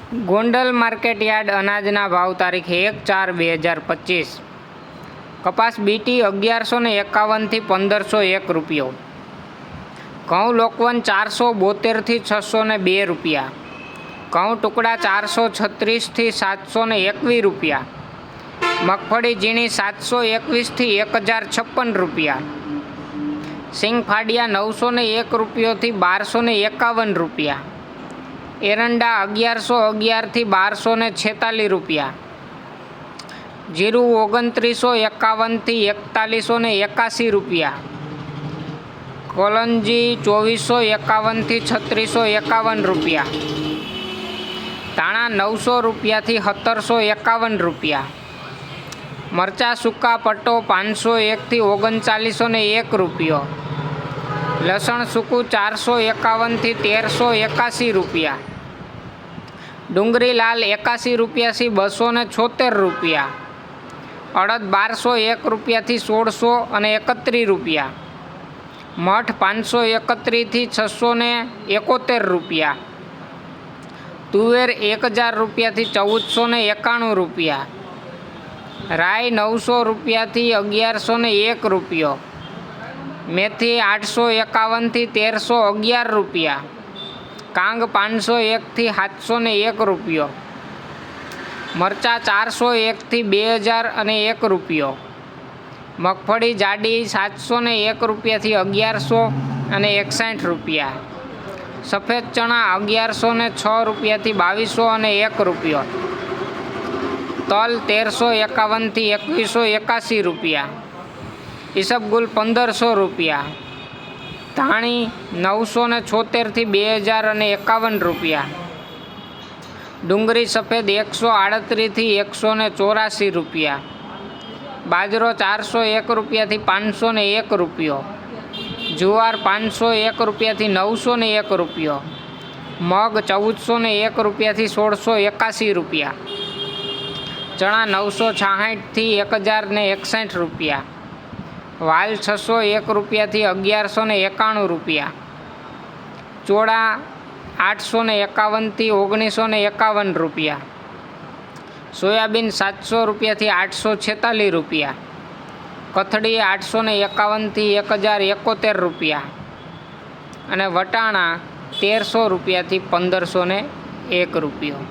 Gondal market yard અનાજના ભાવ તારીખ 1/4/2025। કપાસ બીટી 1151 થી 1501 રૂપિયો। ઘઉં લોકવન 472 થી 602 રૂપિયા। ઘઉં ટુકડા 436 થી 721 રૂપિયા। મગફળી ઝીણી 721 થી 1056 રૂપિયા। સિંગ ફાડિયા 901 રૂપિયો થી 1251 રૂપિયા। એરંડા 1111 થી 1246 રૂપિયા। જીરું 2951 થી 4181 રૂપિયા। કોલંજી 2451 થી 3651 રૂપિયા। ધાણા 900 રૂપિયા થી 1751 રૂપિયા। મરચા સૂકા પટ્ટો 501 થી 3901 રૂપિયો। લસણ સૂકું 451 થી 1381 રૂપિયા। ડુંગળી લાલ 81 રૂપિયા થી 276 રૂપિયા। અડદ 1201 રૂપિયા થી 1631 રૂપિયા। મઠ 531 થી 671 રૂપિયા। તુવેર 1000 રૂપિયા થી 1491 રૂપિયા। રાઈ 900 રૂપિયા થી 1101 રૂપિયો। મેથી 851 થી 1311 રૂપિયા। કાંગ 501 થી 701 રૂપિયો। મરચા 401 થી 2001 રૂપિયો। મગફળી જાડી 701 રૂપિયા થી 1161 રૂપિયા। સફેદ ચણા 1106 રૂપિયા થી 2201 રૂપિયો। તલ 1351 થી 2181 રૂપિયા। ઈસબગુલ 1500 રૂપિયા। ધાણી 976 થી 2051 રૂપિયા। ડુંગળી સફેદ 138 થી 184 રૂપિયા। બાજરો 401 રૂપિયા થી 501 રૂપિયો। જુવાર 501 રૂપિયા થી 901 રૂપિયો। મગ 1401 રૂપિયા થી 1681 રૂપિયા। ચણા 966 થી 1061 રૂપિયા। વાલ 601 રૂપિયા થી 1191 રૂપિયા। ચોળા 851 થી 1951 રૂપિયા। સોયાબીન 700 રૂપિયા થી 846 રૂપિયા। કથળી 851 થી 1071 રૂપિયા અને વટાણા 1300 રૂપિયા થી 1501 રૂપિયો।